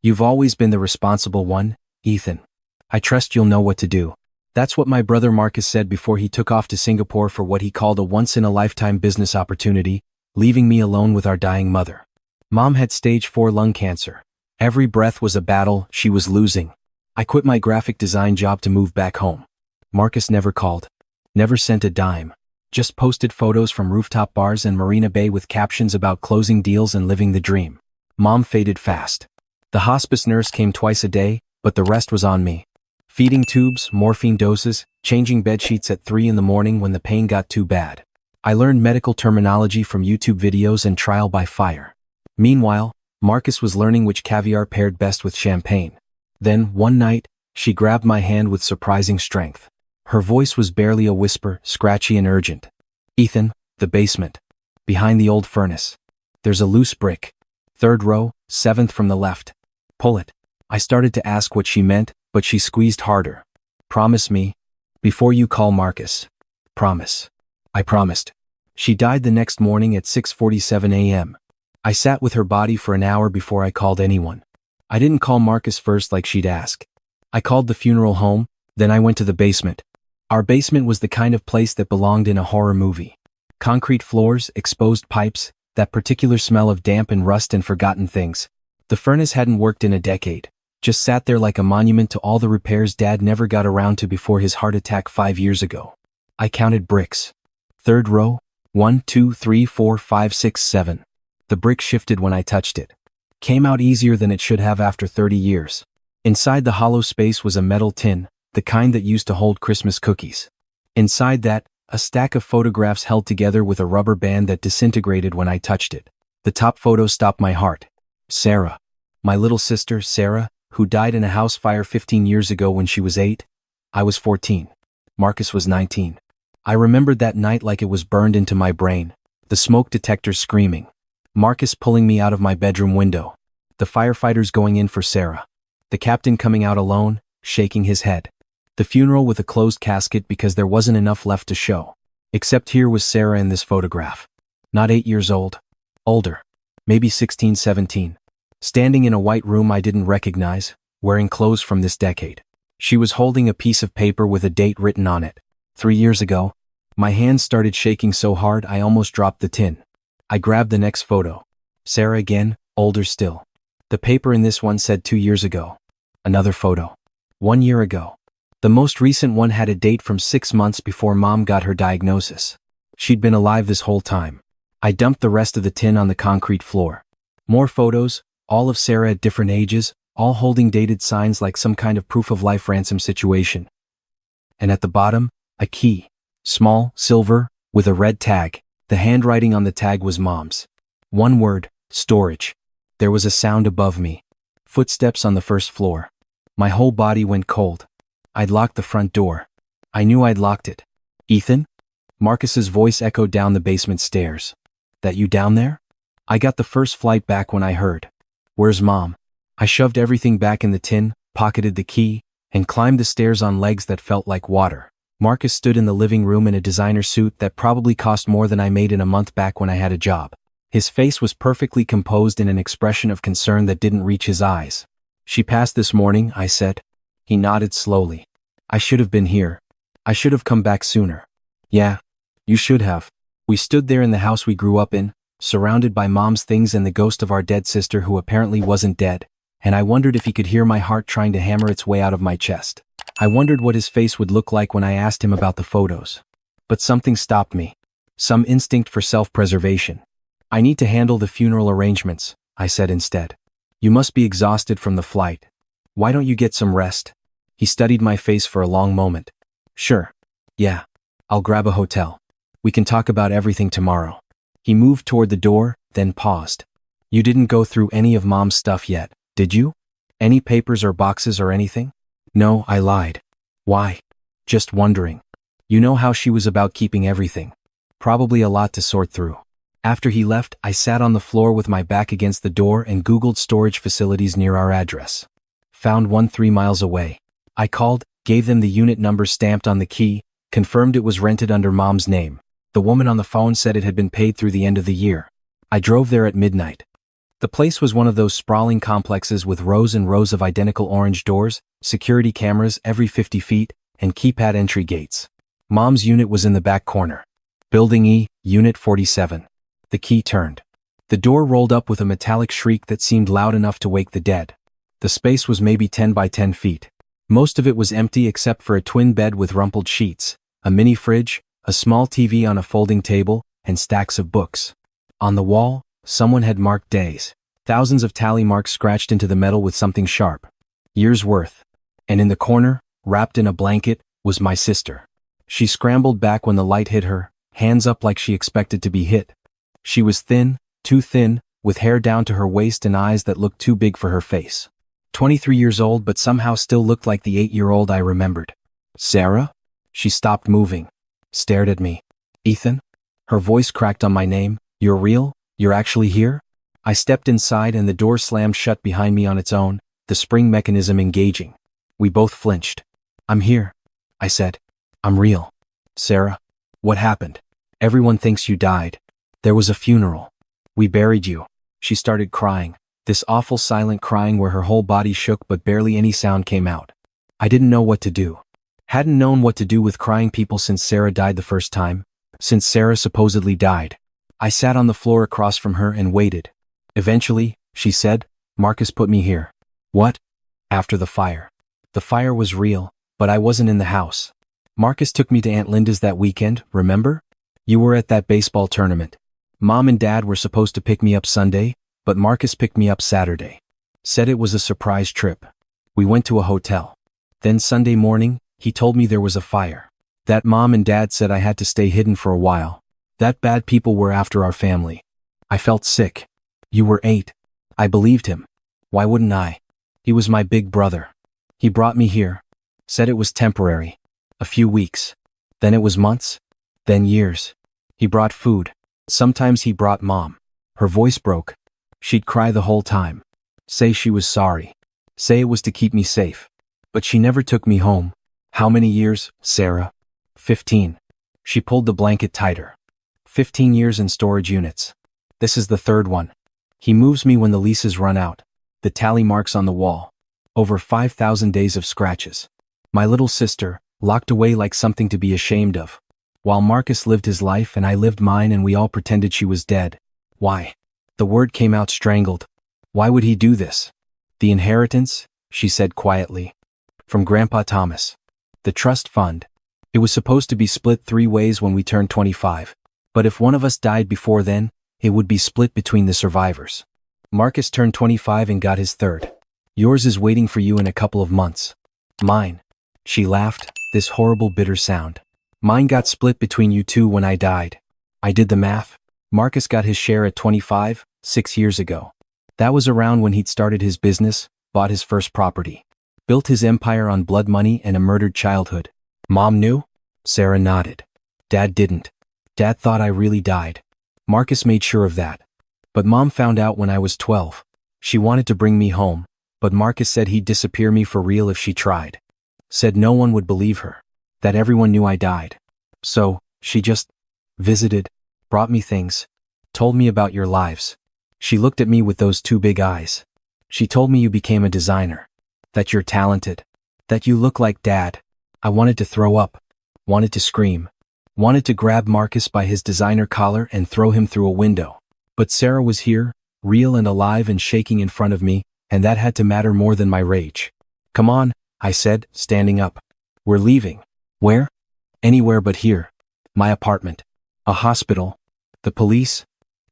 You've always been the responsible one, Ethan. I trust you'll know what to do. That's what my brother Marcus said before he took off to Singapore for what he called a once-in-a-lifetime business opportunity, leaving me alone with our dying mother. Mom had stage 4 lung cancer. Every breath was a battle, she was losing. I quit my graphic design job to move back home. Marcus never called. Never sent a dime. Just posted photos from rooftop bars and Marina Bay with captions about closing deals and living the dream. Mom faded fast. The hospice nurse came twice a day, but the rest was on me. Feeding tubes, morphine doses, changing bedsheets at 3 in the morning when the pain got too bad. I learned medical terminology from YouTube videos and trial by fire. Meanwhile, Marcus was learning which caviar paired best with champagne. Then, one night, she grabbed my hand with surprising strength. Her voice was barely a whisper, scratchy and urgent. Ethan, the basement. Behind the old furnace. There's a loose brick. 3rd row, 7th from the left. Pull it. I started to ask what she meant, but she squeezed harder. Promise me. Before you call Marcus. Promise. I promised. She died the next morning at 6:47 a.m. I sat with her body for an hour before I called anyone. I didn't call Marcus first like she'd ask. I called the funeral home, then I went to the basement. Our basement was the kind of place that belonged in a horror movie. Concrete floors, exposed pipes, that particular smell of damp and rust and forgotten things. The furnace hadn't worked in a decade. Just sat there like a monument to all the repairs Dad never got around to before his heart attack 5 years ago. I counted bricks. 3rd row, 1, 2, 3, 4, 5, 6, 7. The brick shifted when I touched it. Came out easier than it should have after 30 years. Inside the hollow space was a metal tin, the kind that used to hold Christmas cookies. Inside that, a stack of photographs held together with a rubber band that disintegrated when I touched it. The top photo stopped my heart. Sarah. My little sister, Sarah, who died in a house fire 15 years ago when she was 8. I was 14. Marcus was 19. I remembered that night like it was burned into my brain. The smoke detectors screaming. Marcus pulling me out of my bedroom window. The firefighters going in for Sarah. The captain coming out alone, shaking his head. The funeral with a closed casket because there wasn't enough left to show. Except here was Sarah in this photograph. Not 8 years old. Older. Maybe 16, 17. Standing in a white room I didn't recognize, wearing clothes from this decade. She was holding a piece of paper with a date written on it. 3 years ago. My hands started shaking so hard I almost dropped the tin. I grabbed the next photo. Sarah again, older still. The paper in this one said 2 years ago. Another photo. 1 year ago. The most recent one had a date from 6 months before Mom got her diagnosis. She'd been alive this whole time. I dumped the rest of the tin on the concrete floor. More photos, all of Sarah at different ages, all holding dated signs like some kind of proof-of-life ransom situation. And at the bottom, a key. Small, silver, with a red tag. The handwriting on the tag was Mom's. One word, storage. There was a sound above me. Footsteps on the first floor. My whole body went cold. I'd locked the front door. I knew I'd locked it. Ethan? Marcus's voice echoed down the basement stairs. That you down there? I got the first flight back when I heard. Where's Mom? I shoved everything back in the tin, pocketed the key, and climbed the stairs on legs that felt like water. Marcus stood in the living room in a designer suit that probably cost more than I made in a month back when I had a job. His face was perfectly composed in an expression of concern that didn't reach his eyes. She passed this morning, I said. He nodded slowly. I should have been here. I should have come back sooner. Yeah, you should have. We stood there in the house we grew up in, surrounded by Mom's things and the ghost of our dead sister who apparently wasn't dead, and I wondered if he could hear my heart trying to hammer its way out of my chest. I wondered what his face would look like when I asked him about the photos. But something stopped me. Some instinct for self-preservation. I need to handle the funeral arrangements, I said instead. You must be exhausted from the flight. Why don't you get some rest? He studied my face for a long moment. Sure. Yeah. I'll grab a hotel. We can talk about everything tomorrow. He moved toward the door, then paused. You didn't go through any of Mom's stuff yet, did you? Any papers or boxes or anything? No, I lied. Why? Just wondering. You know how she was about keeping everything. Probably a lot to sort through. After he left, I sat on the floor with my back against the door and Googled storage facilities near our address. Found one 3 miles away. I called, gave them the unit number stamped on the key, confirmed it was rented under Mom's name. The woman on the phone said it had been paid through the end of the year. I drove there at midnight. The place was one of those sprawling complexes with rows and rows of identical orange doors, security cameras every 50 feet, and keypad entry gates. Mom's unit was in the back corner. Building E, Unit 47. The key turned. The door rolled up with a metallic shriek that seemed loud enough to wake the dead. The space was maybe 10 by 10 feet. Most of it was empty except for a twin bed with rumpled sheets, a mini fridge, a small TV on a folding table, and stacks of books. On the wall, someone had marked days. Thousands of tally marks scratched into the metal with something sharp. Years' worth. And in the corner, wrapped in a blanket, was my sister. She scrambled back when the light hit her, hands up like she expected to be hit. She was thin, too thin, with hair down to her waist and eyes that looked too big for her face. 23 years old but somehow still looked like the 8-year-old I remembered. Sarah? She stopped moving. Stared at me. Ethan? Her voice cracked on my name. You're real? You're actually here? I stepped inside and the door slammed shut behind me on its own, the spring mechanism engaging. We both flinched. I'm here, I said. I'm real. Sarah? What happened? Everyone thinks you died. There was a funeral. We buried you. She started crying. This awful silent crying where her whole body shook but barely any sound came out. I didn't know what to do. Hadn't known what to do with crying people since Sarah died the first time. Since Sarah supposedly died. I sat on the floor across from her and waited. Eventually, she said, Marcus put me here. What? After the fire. The fire was real, but I wasn't in the house. Marcus took me to Aunt Linda's that weekend, remember? You were at that baseball tournament. Mom and Dad were supposed to pick me up Sunday, but Marcus picked me up Saturday. Said it was a surprise trip. We went to a hotel. Then Sunday morning, he told me there was a fire. That Mom and Dad said I had to stay hidden for a while. That bad people were after our family. I felt sick. You were 8. I believed him. Why wouldn't I? He was my big brother. He brought me here. Said it was temporary. A few weeks. Then it was months. Then years. He brought food. Sometimes he brought Mom. Her voice broke. She'd cry the whole time. Say she was sorry. Say it was to keep me safe. But she never took me home. How many years, Sarah? 15. She pulled the blanket tighter. 15 years in storage units. This is the third one. He moves me when the leases run out. The tally marks on the wall. Over 5,000 days of scratches. My little sister, locked away like something to be ashamed of. While Marcus lived his life and I lived mine and we all pretended she was dead. Why? The word came out strangled. Why would he do this? The inheritance, she said quietly. From Grandpa Thomas. The trust fund. It was supposed to be split 3 ways when we turned 25. But if one of us died before then, it would be split between the survivors. Marcus turned 25 and got his third. Yours is waiting for you in a couple of months. Mine. She laughed, this horrible bitter sound. Mine got split between you two when I died. I did the math. Marcus got his share at 25, 6 years ago. That was around when he'd started his business, bought his first property. Built his empire on blood money and a murdered childhood. Mom knew? Sarah nodded. Dad didn't. Dad thought I really died. Marcus made sure of that. But Mom found out when I was 12. She wanted to bring me home, but Marcus said he'd disappear me for real if she tried. Said no one would believe her. That everyone knew I died. So, she just visited, brought me things, told me about your lives. She looked at me with those 2 big eyes. She told me you became a designer. That you're talented. That you look like Dad. I wanted to throw up. Wanted to scream. Wanted to grab Marcus by his designer collar and throw him through a window. But Sarah was here, real and alive and shaking in front of me, and that had to matter more than my rage. Come on, I said, standing up. We're leaving. Where? Anywhere but here. My apartment. A hospital. The police.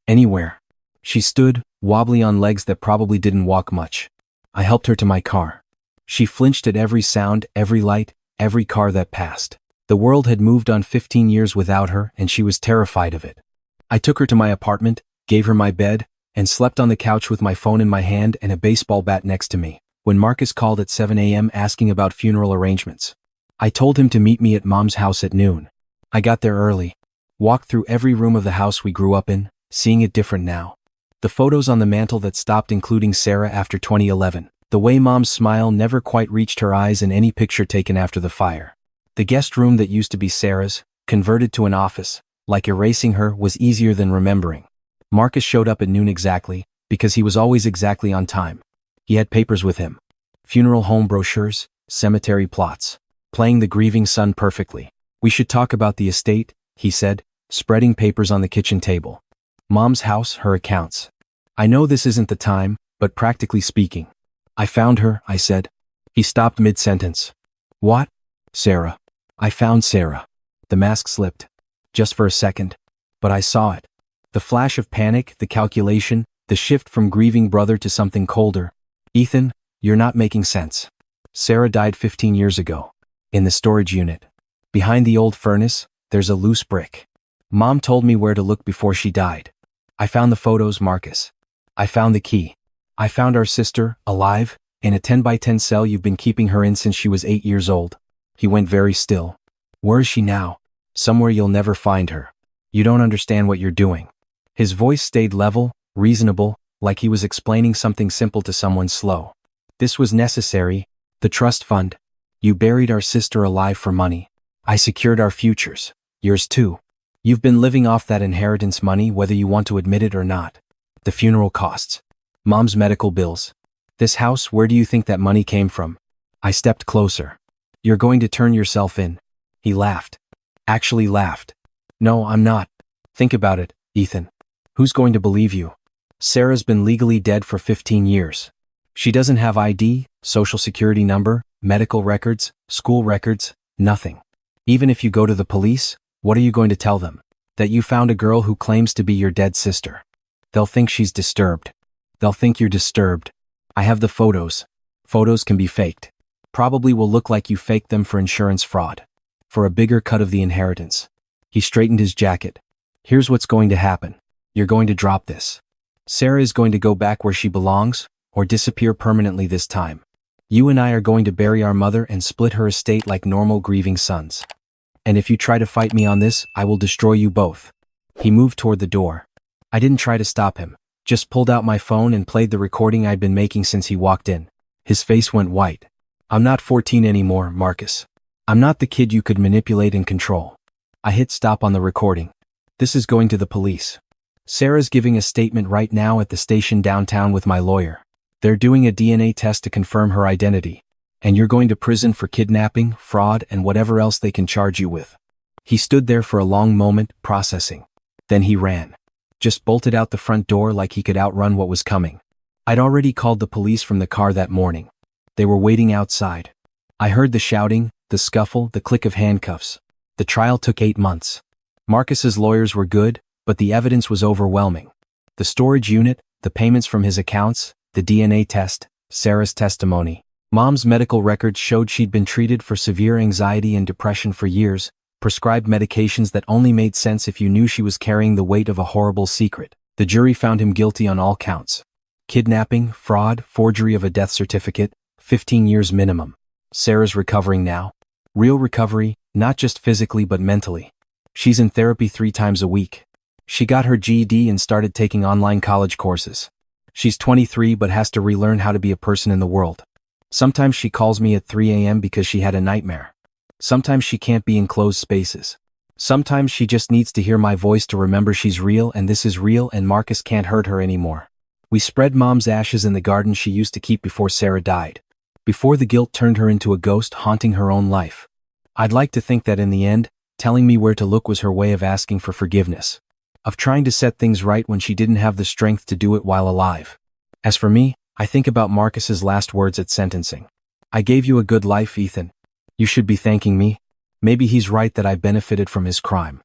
Anywhere. She stood, wobbly on legs that probably didn't walk much. I helped her to my car. She flinched at every sound, every light, every car that passed. The world had moved on 15 years without her and she was terrified of it. I took her to my apartment, gave her my bed, and slept on the couch with my phone in my hand and a baseball bat next to me, when Marcus called at 7 a.m. asking about funeral arrangements. I told him to meet me at Mom's house at noon. I got there early. Walked through every room of the house we grew up in, seeing it different now. The photos on the mantle that stopped including Sarah after 2011. The way Mom's smile never quite reached her eyes in any picture taken after the fire. The guest room that used to be Sarah's, converted to an office, like erasing her was easier than remembering. Marcus showed up at noon exactly, Because he was always exactly on time. He had papers with him. Funeral home brochures, cemetery plots. Playing the grieving son perfectly. We should talk about the estate, he said, spreading papers on the kitchen table. Mom's house, her accounts. I know this isn't the time, but practically speaking. I found her, I said. He stopped mid-sentence. What? Sarah. I found Sarah. The mask slipped. Just for a second. But I saw it. The flash of panic, the calculation, the shift from grieving brother to something colder. Ethan, you're not making sense. Sarah died 15 years ago. In the storage unit. Behind the old furnace, there's a loose brick. Mom told me where to look before she died. I found the photos, Marcus. I found the key. I found our sister, alive, in a 10 by 10 cell you've been keeping her in since she was 8 years old. He went very still. Where is she now? Somewhere you'll never find her. You don't understand what you're doing. His voice stayed level, reasonable, like he was explaining something simple to someone slow. This was necessary. The trust fund. You buried our sister alive for money. I secured our futures. Yours too. You've been living off that inheritance money whether you want to admit it or not. The funeral costs. Mom's medical bills. This house, where do you think that money came from? I stepped closer. You're going to turn yourself in. He laughed. Actually laughed. No, I'm not. Think about it, Ethan. Who's going to believe you? Sarah's been legally dead for 15 years. She doesn't have ID, social security number, medical records, school records, nothing. Even if you go to the police, what are you going to tell them? That you found a girl who claims to be your dead sister. They'll think she's disturbed. They'll think you're disturbed. I have the photos. Photos can be faked. Probably will look like you faked them for insurance fraud. For a bigger cut of the inheritance. He straightened his jacket. Here's what's going to happen. You're going to drop this. Sarah is going to go back where she belongs, or disappear permanently this time. You and I are going to bury our mother and split her estate like normal grieving sons. And if you try to fight me on this, I will destroy you both. He moved toward the door. I didn't try to stop him, just pulled out my phone and played the recording I'd been making since he walked in. His face went white. I'm not 14 anymore, Marcus. I'm not the kid you could manipulate and control. I hit stop on the recording. This is going to the police. Sarah's giving a statement right now at the station downtown with my lawyer. They're doing a DNA test to confirm her identity. And you're going to prison for kidnapping, fraud, and whatever else they can charge you with. He stood there for a long moment, processing. Then he ran. Just bolted out the front door like he could outrun what was coming. I'd already called the police from the car that morning. They were waiting outside. I heard the shouting, the scuffle, the click of handcuffs. The trial took 8 months. Marcus's lawyers were good, but the evidence was overwhelming. The storage unit, the payments from his accounts, the DNA test, Sarah's testimony. Mom's medical records showed she'd been treated for severe anxiety and depression for years, prescribed medications that only made sense if you knew she was carrying the weight of a horrible secret. The jury found him guilty on all counts. Kidnapping, fraud, forgery of a death certificate, 15 years minimum. Sarah's recovering now. Real recovery, not just physically but mentally. She's in therapy 3 times a week. She got her GED and started taking online college courses. She's 23 but has to relearn how to be a person in the world. Sometimes she calls me at 3 a.m. because she had a nightmare. Sometimes she can't be in closed spaces. Sometimes she just needs to hear my voice to remember she's real and this is real and Marcus can't hurt her anymore. We spread Mom's ashes in the garden she used to keep before Sarah died. Before the guilt turned her into a ghost haunting her own life. I'd like to think that in the end, telling me where to look was her way of asking for forgiveness. Of trying to set things right when she didn't have the strength to do it while alive. As for me, I think about Marcus's last words at sentencing. I gave you a good life, Ethan. You should be thanking me. Maybe he's right that I benefited from his crime.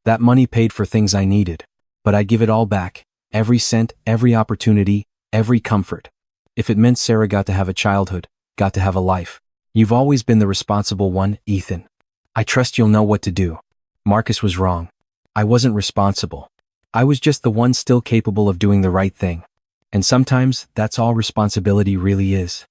That money paid for things I needed. But I'd give it all back. Every cent, every opportunity, every comfort. If it meant Sarah got to have a childhood, got to have a life. You've always been the responsible one, Ethan. I trust you'll know what to do. Marcus was wrong. I wasn't responsible. I was just the one still capable of doing the right thing. And sometimes, that's all responsibility really is.